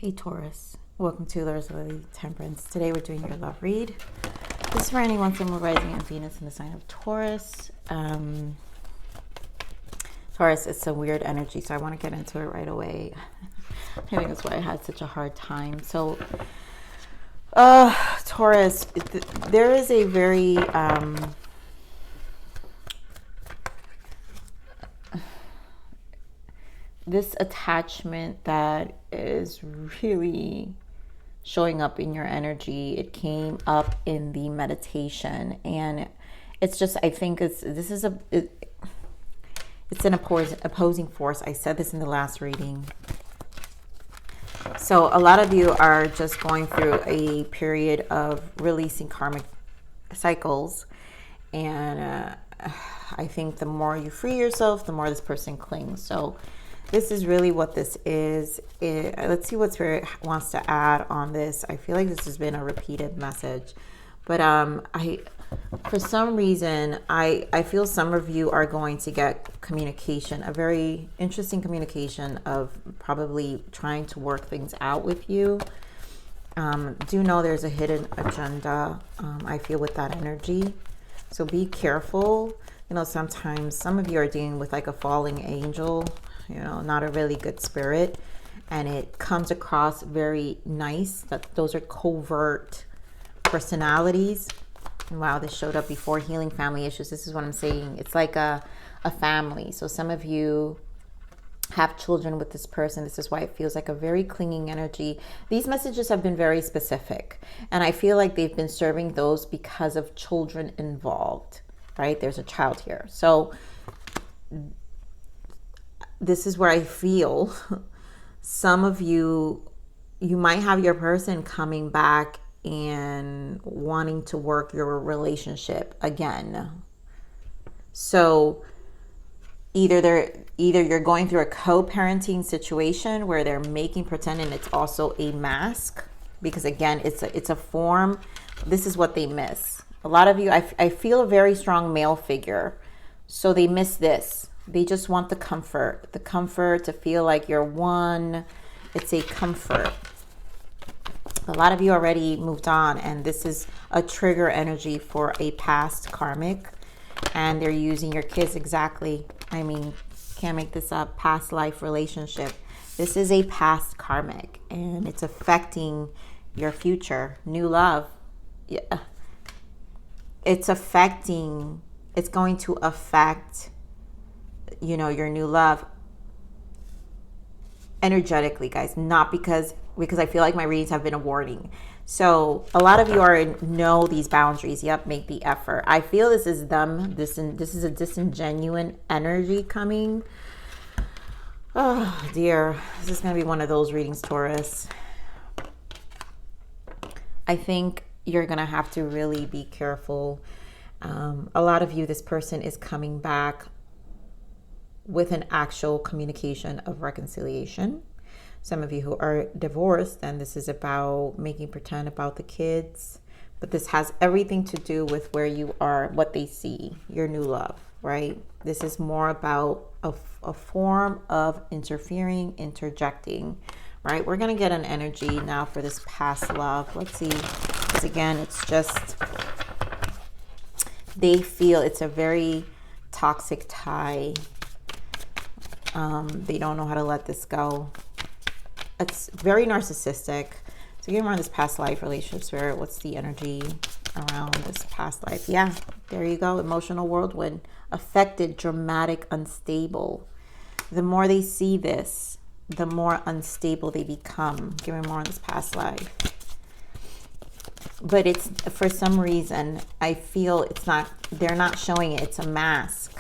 Hey Taurus, welcome to Larisa Lili Temperance. Today we're doing your love read. This is for anyone from rising and Venus in the sign of Taurus. Taurus, it's a weird energy, so I want to get into it right away. I think that's why I had such a hard time. So, Taurus, there is a very this attachment that is really showing up in your energy. It came up in the meditation, and it's just, I think it's an opposing force. I said this in the last reading. So a lot of you are just going through a period of releasing karmic cycles, and I think the more you free yourself, the more this person clings. So this is really what this is. Let's see what Spirit wants to add on this. I feel like this has been a repeated message, but for some reason, I feel some of you are going to get communication, a very interesting communication of probably trying to work things out with you. Do know there's a hidden agenda, I feel, with that energy. So be careful. You know, sometimes some of you are dealing with like a falling angel, you know, not a really good spirit, and it comes across very nice that those are covert personalities. Wow, this showed up before healing family issues. This is what I'm saying. It's like a family. So some of you have children with this person. This is why it feels like a very clinging energy. These messages have been very specific, and I feel like they've been serving those because of children involved, right? There's a child here. So this is where I feel some of you might have your person coming back and wanting to work your relationship again. So either you're going through a co-parenting situation where they're making pretend, and it's also a mask, because again, it's a form. This is what they miss. A lot of you, I feel a very strong male figure, so they miss this. They just want the comfort to feel like you're one. It's a comfort. A lot of you already moved on, and this is a trigger energy for a past karmic, and they're using your kids exactly. I mean, can't make this up. Past life relationship. This is a past karmic, and it's affecting your future. New love. Yeah. It's going to affect, you know, your new love energetically, guys, not because I feel like my readings have been a warning. So a lot of you know these boundaries. Yep, make the effort. I feel this is them. This is a disingenuous energy coming. Oh dear, this is going to be one of those readings, Taurus. I think you're going to have to really be careful. A lot of you, this person is coming back with an actual communication of reconciliation. Some of you who are divorced, and this is about making pretend about the kids, but this has everything to do with where you are, what they see, your new love, right? This is more about a form of interfering, interjecting, right? We're going to get an energy now for this past love. Let's see, because again, it's just, they feel it's a very toxic tie. They don't know how to let this go. It's very narcissistic. So give me on this past life relationship, Spirit. What's the energy around this past life? Yeah, there you go. Emotional whirlwind. Affected, dramatic, unstable. The more they see this, the more unstable they become. Give me more on this past life. But it's, for some reason, I feel they're not showing it. It's a mask.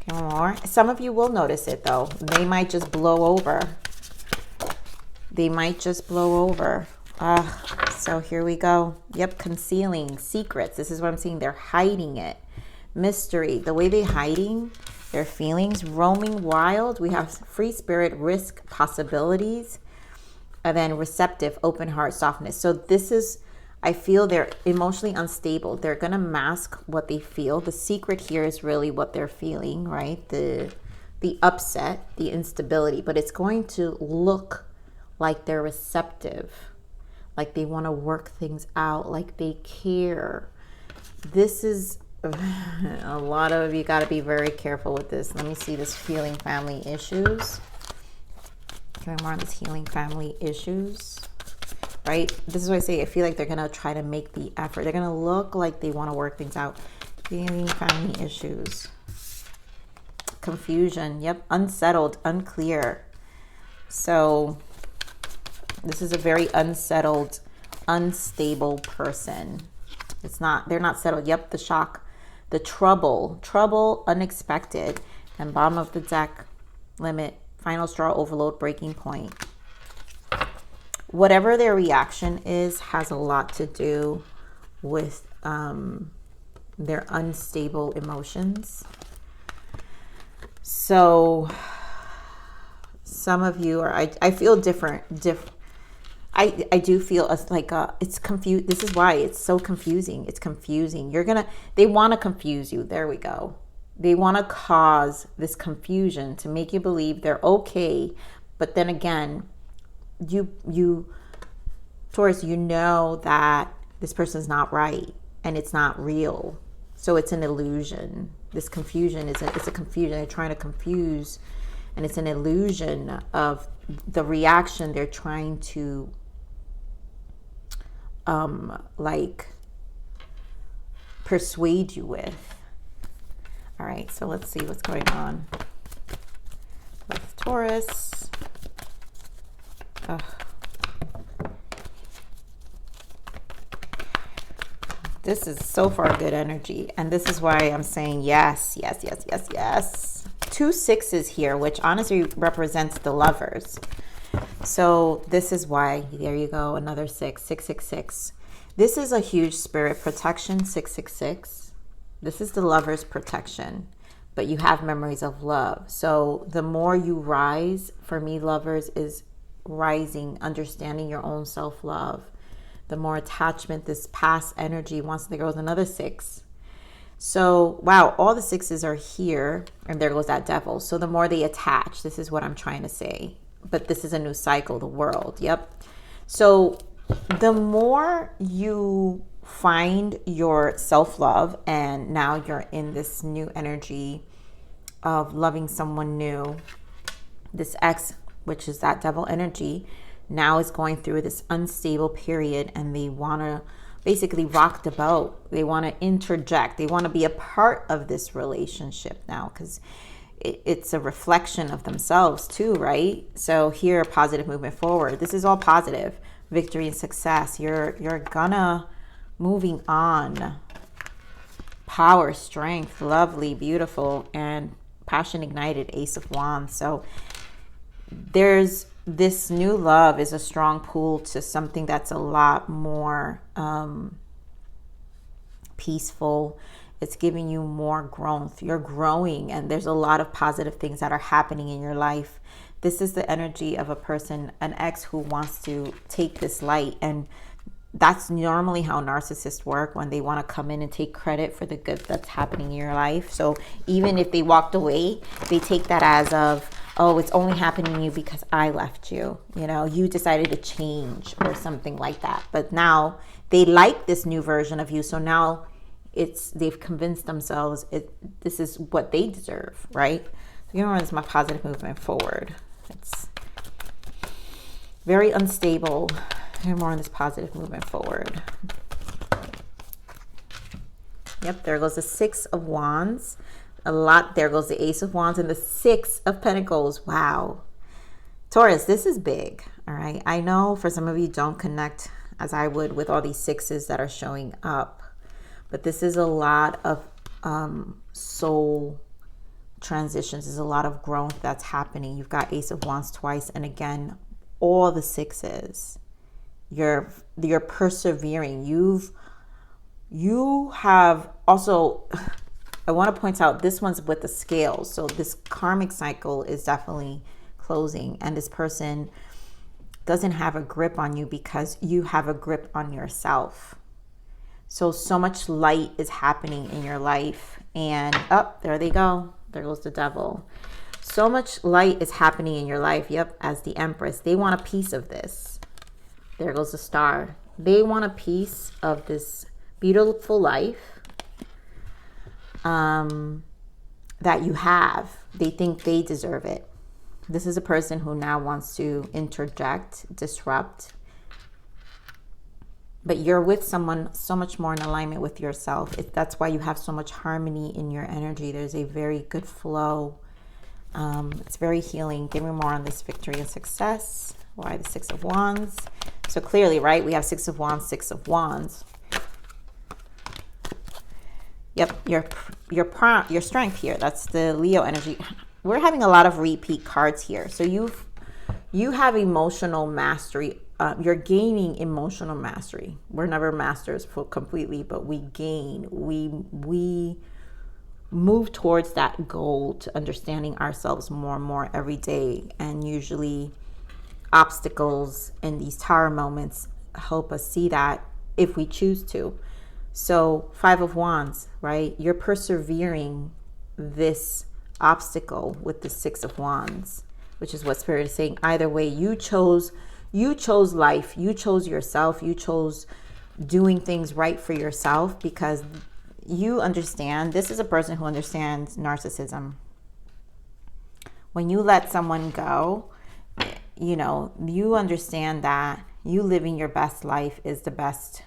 Give me more. Some of you will notice it, though. They might just blow over. They might just blow over. So here we go. Yep, concealing secrets. This is what I'm seeing. They're hiding it. Mystery. The way they're hiding their feelings. Roaming wild. We have free spirit, risk, possibilities. And then receptive, open heart, softness. So this is, I feel they're emotionally unstable. They're going to mask what they feel. The secret here is really what they're feeling, right? The upset, the instability. But it's going to look like they're receptive, like they want to work things out, like they care. This is a lot of you got to be very careful with this. Let me see this healing family issues. Give me more on this healing family issues, right? This is what I say. I feel like they're going to try to make the effort. They're going to look like they want to work things out. Healing family issues. Confusion. Yep. Unsettled, unclear. So this is a very unsettled, unstable person. They're not settled. Yep. The shock, the trouble, unexpected, and bottom of the deck, limit, final straw, overload, breaking point. Whatever their reaction is has a lot to do with their unstable emotions. So some of you are, I feel different. I do feel like it's confused. This is why it's so confusing. It's confusing. They want to confuse you. There we go. They want to cause this confusion to make you believe they're okay. But then again, Taurus, you know that this person's not right and it's not real. So it's an illusion. This confusion it's a confusion. They're trying to confuse, and it's an illusion of the reaction they're trying to like persuade you with. All right, so let's see what's going on with Taurus. This is so far good energy, and this is why I'm saying yes, yes, yes, yes, yes. 2 6s here, which honestly represents the Lovers. So this is why, there you go, another 6. This is a huge spirit protection, 666. This is the Lover's protection, but you have memories of love. So the more you rise, for me, Lovers is rising, understanding your own self-love. The more attachment, this past energy wants, there goes another 6. So, wow, all the 6s are here, and there goes that devil. So the more they attach, this is what I'm trying to say. But this is a new cycle, the world. Yep. So the more you find your self-love, and now you're in this new energy of loving someone new, this X, which is that devil energy, now is going through this unstable period, and they want to basically rock the boat. They want to interject. They want to be a part of this relationship now, because it's a reflection of themselves too, right? So here, positive movement forward. This is all positive. Victory and success. You're gonna moving on. Power, strength, lovely, beautiful, and passion ignited, Ace of Wands. So there's this new love is a strong pull to something that's a lot more peaceful. It's giving you more growth. You're growing, and there's a lot of positive things that are happening in your life. This is the energy of a person, an ex, who wants to take this light, and that's normally how narcissists work, when they want to come in and take credit for the good that's happening in your life. So even if they walked away, they take that as of, oh, it's only happening to you because I left you. You know, you decided to change or something like that. But now they like this new version of you. So now they've convinced themselves this is what they deserve, right? So you know, it's my positive movement forward. It's very unstable. And more on this positive movement forward. Yep, there goes the 6 of Wands. There goes the Ace of Wands and the 6 of Pentacles. Wow. Taurus, this is big. All right. I know for some of you don't connect as I would with all these 6s that are showing up. But this is a lot of soul transitions. There's a lot of growth that's happening. You've got Ace of Wands twice. And again, all the 6s. You're persevering. You have also, I want to point out, this one's with the scales. So this karmic cycle is definitely closing, and this person doesn't have a grip on you because you have a grip on yourself. So much light is happening in your life, and there they go. There goes the devil. So much light is happening in your life. Yep, as the Empress. They want a piece of this. There goes the star. They want a piece of this beautiful life that you have. They think they deserve it. This is a person who now wants to interject, disrupt. But you're with someone so much more in alignment with yourself. That's why you have so much harmony in your energy. There's a very good flow. It's very healing. Give me more on this victory and success. Why the Six of Wands? So clearly, right, we have Six of Wands, Six of Wands. Yep, your strength here. That's the Leo energy. We're having a lot of repeat cards here. So you have emotional mastery. You're gaining emotional mastery. We're never masters completely, but we gain. We move towards that goal to understanding ourselves more and more every day. And usually obstacles in these tower moments help us see that if we choose to. So Five of Wands, right? You're persevering this obstacle with the Six of Wands, which is what Spirit is saying. Either way, you chose life, you chose yourself, you chose doing things right for yourself because you understand. This is a person who understands narcissism. When you let someone go, you know, you understand that you living your best life is the best.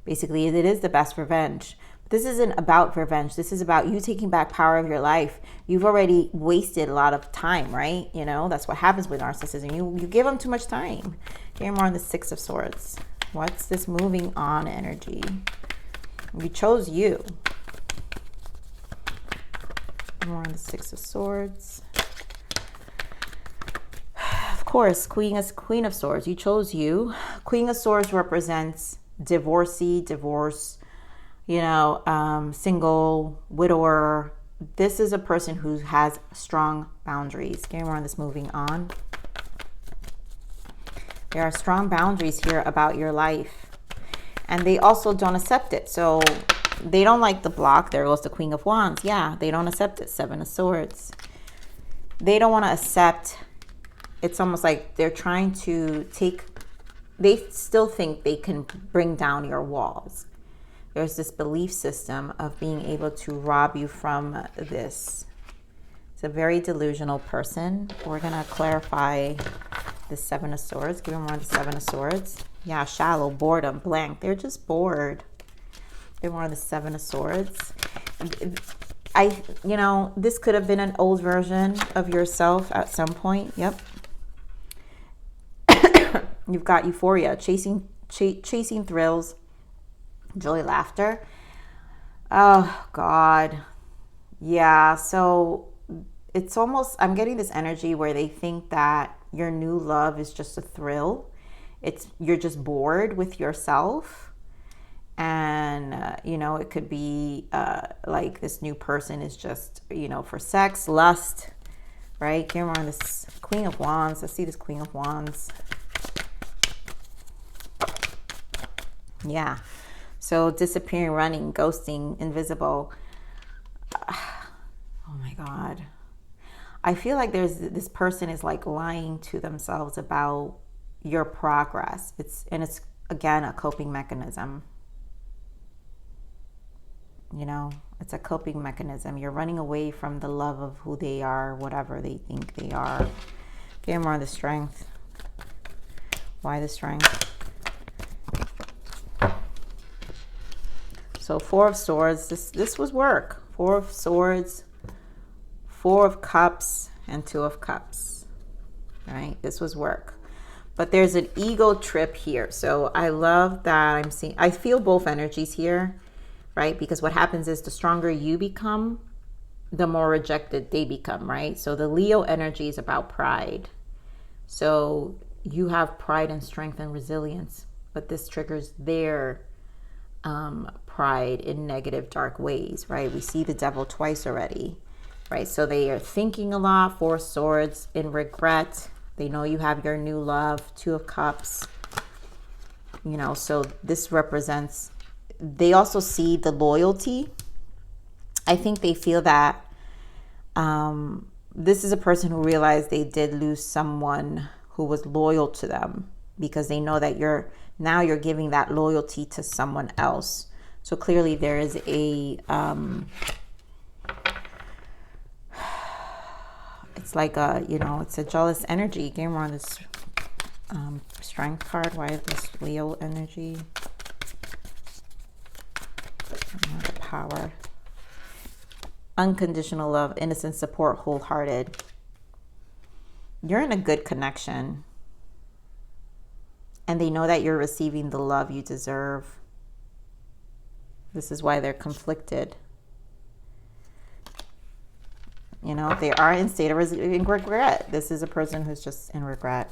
Basically, it is the best revenge. This isn't about revenge. This is about you taking back power of your life. You've already wasted a lot of time, right? You know, that's what happens with narcissism. You give them too much time. Here more on the Six of Swords. What's this moving on energy? You chose you. More on the Six of Swords. Of course, Queen of Swords. You chose you. Queen of Swords represents divorcee, divorce, you know, single, widower. This is a person who has strong boundaries. Give me more on this moving on. There are strong boundaries here about your life. And they also don't accept it. So they don't like the block. There goes the Queen of Wands. Yeah, they don't accept it. Seven of Swords. They don't want to accept. It's almost like they're trying to take, they still think they can bring down your walls. There's this belief system of being able to rob you from this. It's a very delusional person. We're going to clarify the Seven of Swords. Give me more on the Seven of Swords. Yeah, shallow, boredom, blank. They're just bored. Give me more on the Seven of Swords. You know, this could have been an old version of yourself at some point. Yep. You've got euphoria, chasing thrills, joy, laughter. Oh, God. Yeah, so it's almost, I'm getting this energy where they think that your new love is just a thrill. You're just bored with yourself. And, you know, it could be like this new person is just, you know, for sex, lust, right? Here we're on this Queen of Wands. Let's see this Queen of Wands. Yeah. So disappearing, running, ghosting, invisible. Oh my God. I feel like this person is like lying to themselves about your progress. It's again a coping mechanism. You know, it's a coping mechanism. You're running away from the love of who they are, whatever they think they are. Get more on the strength. Why the strength? So Four of Swords, this was work. Four of Swords, Four of Cups, and Two of Cups, right? This was work. But there's an ego trip here. So I love that I feel both energies here, right? Because what happens is the stronger you become, the more rejected they become, right? So the Leo energy is about pride. So you have pride and strength and resilience, but this triggers their pride in negative, dark ways, right? We see the devil twice already, right? So they are thinking a lot. Four of Swords in regret. They know you have your new love. Two of Cups, you know, so this represents, they also see the loyalty. I think they feel that this is a person who realized they did lose someone who was loyal to them, because they know that you're giving that loyalty to someone else. So clearly there is a it's like a, you know, it's a jealous energy. Again, we're on this strength card. Why is this Leo energy? The power. Unconditional love, innocent support, wholehearted. You're in a good connection. And they know that you're receiving the love you deserve. This is why they're conflicted. You know, they are in state of regret. This is a person who's just in regret.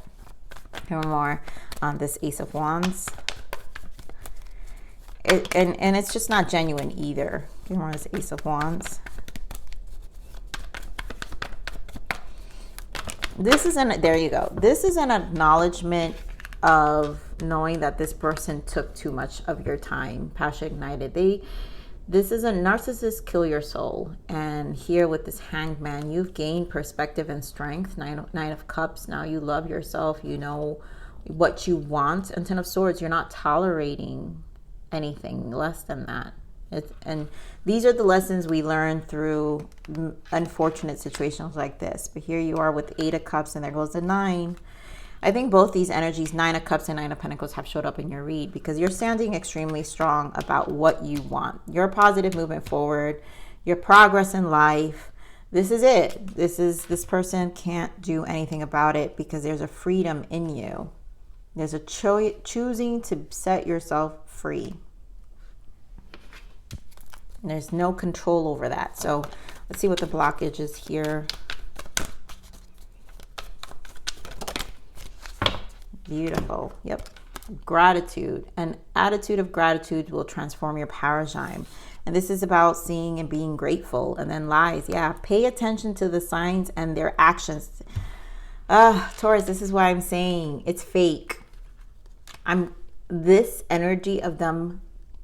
Here more on this Ace of Wands. And it's just not genuine either. Here more on this Ace of Wands. This is there you go. This is an acknowledgement of knowing that this person took too much of your time. Passion ignited. This is a narcissist kill your soul. And here with this Hanged Man, you've gained perspective and strength. Nine of Cups. Now you love yourself. You know what you want. And Ten of Swords, you're not tolerating anything less than that. And these are the lessons we learn through unfortunate situations like this. But here you are with 8 of Cups, and there goes the 9. I think both these energies, 9 of Cups and 9 of Pentacles, have showed up in your read, because you're standing extremely strong about what you want. Your positive movement forward, your progress in life. This is it. This person can't do anything about it, because there's a freedom in you. There's a choosing to set yourself free. There's no control over that. So let's see what the blockage is here. Beautiful. Yep. Gratitude. An attitude of gratitude will transform your paradigm. And this is about seeing and being grateful. And then lies. Yeah. Pay attention to the signs and their actions. Taurus, this is why I'm saying it's fake. This energy of them,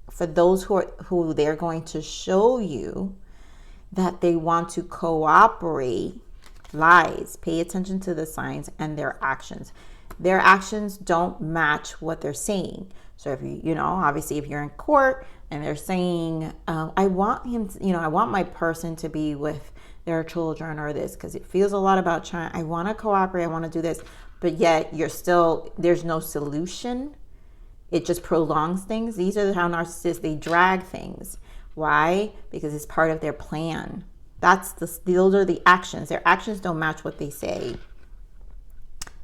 for those who they're going to show you that they want to cooperate, lies. Pay attention to the signs and their actions. Their actions don't match what they're saying. So if you know, obviously if you're in court and they're saying, I want him to, I want my person to be with their children or this, because it feels a lot about China. I want to cooperate. I want to do this. But yet there's no solution. It just prolongs things. These are how narcissists, they drag things. Why? Because it's part of their plan. Those are the actions. Their actions don't match what they say.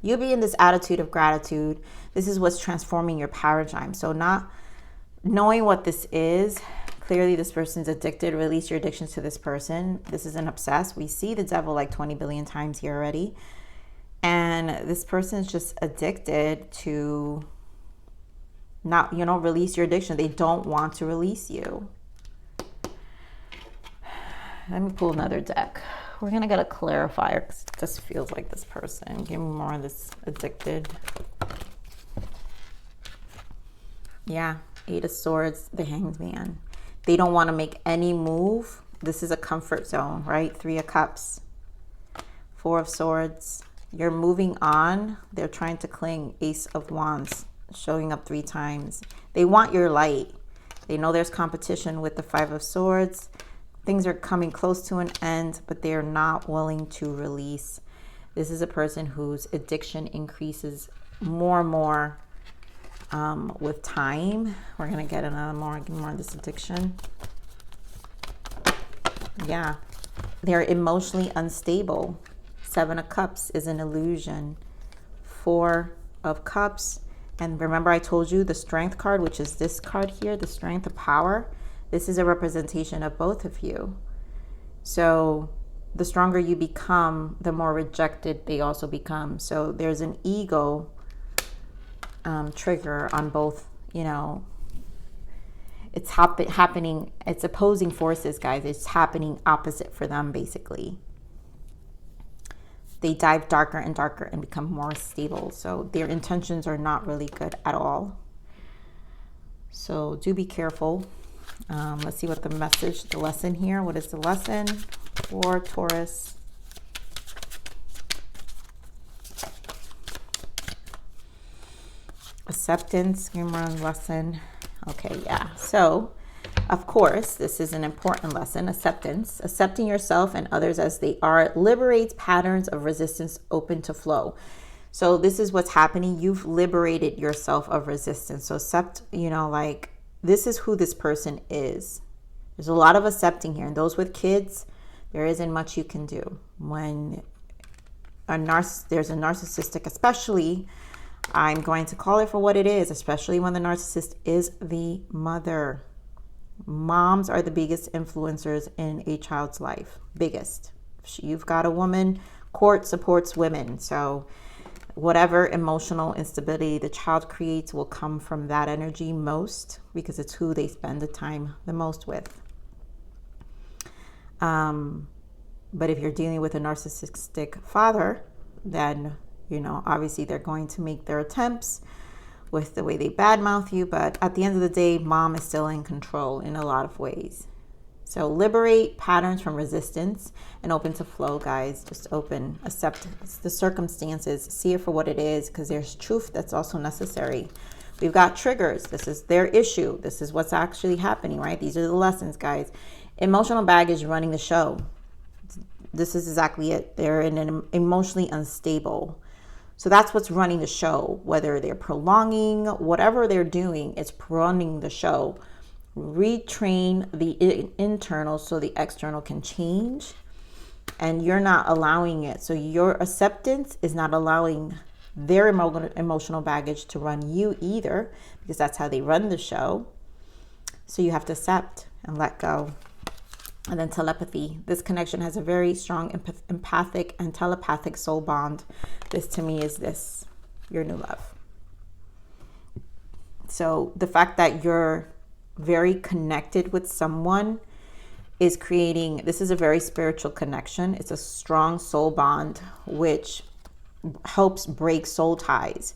You'll be in this attitude of gratitude. This is what's transforming your paradigm. So not knowing what this is, clearly this person's addicted. Release your addictions to this person. This is an obsessed. We see the devil like 20 billion times here already. And this person is just addicted to not, release your addiction. They don't want to release you. Let me pull another deck. We're going to get a clarifier, because it just feels like this person. Give me more of this addicted. Yeah, 8 of Swords, the Hanged Man. They don't want to make any move. This is a comfort zone, right? 3 of Cups, 4 of Swords. You're moving on. They're trying to cling. Ace of Wands, showing up 3 times. They want your light. They know there's competition with the 5 of Swords. Things are coming close to an end, but they are not willing to release. This is a person whose addiction increases more and more with time. We're going to get more of this addiction. Yeah. They're emotionally unstable. 7 of Cups is an illusion. 4 of Cups. And remember I told you the Strength card, which is this card here, the Strength of Power. This is a representation of both of you. So the stronger you become, the more rejected they also become. So there's an ego trigger on both, it's happening. It's opposing forces, guys. It's happening opposite for them, basically. They dive darker and darker and become more stable. So their intentions are not really good at all. So do be careful. Let's see what the lesson here. What is the lesson for Taurus? Acceptance, humor lesson. Okay, yeah. So, of course, this is an important lesson. Acceptance. Accepting yourself and others as they are liberates patterns of resistance open to flow. So this is what's happening. You've liberated yourself of resistance. So accept, like, this is who this person is. There's a lot of accepting here. And those with kids, there isn't much you can do. When there's a narcissistic, especially, I'm going to call it for what it is, especially when the narcissist is the mother. Moms are the biggest influencers in a child's life. Biggest. You've got a woman, court supports women. So whatever emotional instability the child creates will come from that energy most, because it's who they spend the time the most with. But if you're dealing with a narcissistic father, then, obviously they're going to make their attempts with the way they badmouth you. But at the end of the day, mom is still in control in a lot of ways. So liberate patterns from resistance and open to flow, guys. Just open, accept the circumstances, see it for what it is, because there's truth that's also necessary. We've got triggers. This is their issue. This is what's actually happening, right? These are the lessons, guys. Emotional baggage running the show. This is exactly it. They're in an emotionally unstable. So that's what's running the show. Whether they're prolonging, whatever they're doing, it's running the show. Retrain the internal so the external can change. And you're not allowing it. So your acceptance is not allowing their emotional baggage to run you either, because that's how they run the show. So you have to accept and let go. And then telepathy. This connection has a very strong empathic and telepathic soul bond. This to me is your new love. So the fact that you're very connected with someone is creating, this is a very spiritual connection. It's a strong soul bond, which helps break soul ties.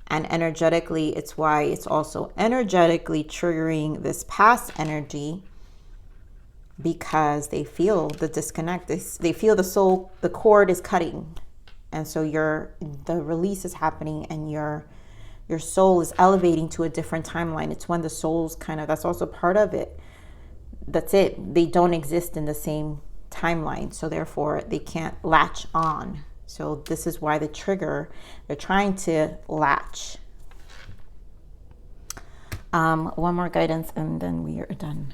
And energetically, it's why it's also energetically triggering this past energy, because they feel the disconnect. They feel the cord is cutting. And so the release is happening, and your soul is elevating to a different timeline. It's when the soul's that's also part of it. That's it. They don't exist in the same timeline. So therefore they can't latch on. So this is why the trigger, they're trying to latch. One more guidance and then we are done.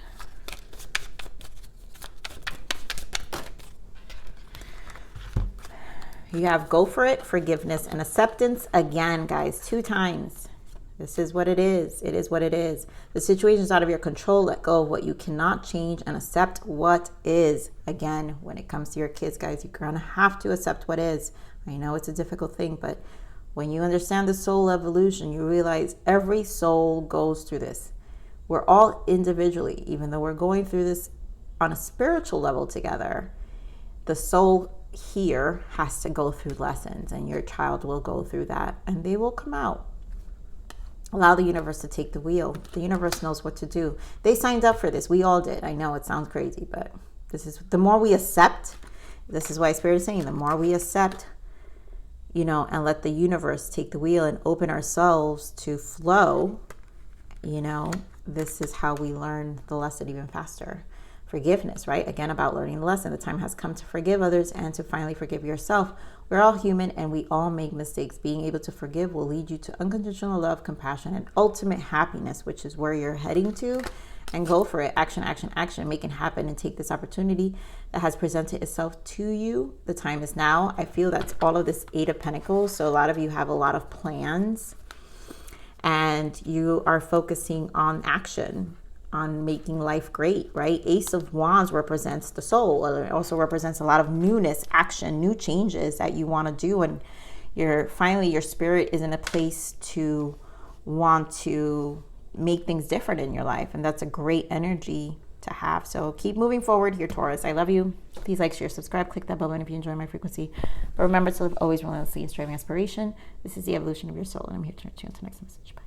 You have go for it, forgiveness, and acceptance. Again, guys, 2 times. This is what it is. It is what it is. The situation is out of your control. Let go of what you cannot change and accept what is. Again, when it comes to your kids, guys, you're going to have to accept what is. I know it's a difficult thing, but when you understand the soul evolution, you realize every soul goes through this. We're all individually, even though we're going through this on a spiritual level together, the soul here has to go through lessons, and your child will go through that, and they will come out. Allow the universe to take the wheel. The universe knows what to do. They signed up for this. We all did. I know it sounds crazy, but this is the more we accept. This is why Spirit is saying the more we accept, and let the universe take the wheel and open ourselves to flow, this is how we learn the lesson even faster. Forgiveness, right? Again, about learning the lesson. The time has come to forgive others and to finally forgive yourself. We're all human and we all make mistakes. Being able to forgive will lead you to unconditional love, compassion, and ultimate happiness, which is where you're heading to. And go for it. Action, action, action. Make it happen and take this opportunity that has presented itself to you. The time is now. I feel that's all of this 8 of Pentacles. So a lot of you have a lot of plans and you are focusing on action, on making life great, right? Ace of Wands represents the soul. It also represents a lot of newness, action, new changes that you want to do. And finally your spirit is in a place to want to make things different in your life. And that's a great energy to have. So keep moving forward here, Taurus. I love you. Please like, share, subscribe, click that bell button if you enjoy my frequency. But remember to live always relentlessly and striving aspiration. This is the evolution of your soul. And I'm here to turn you into the next message. Bye.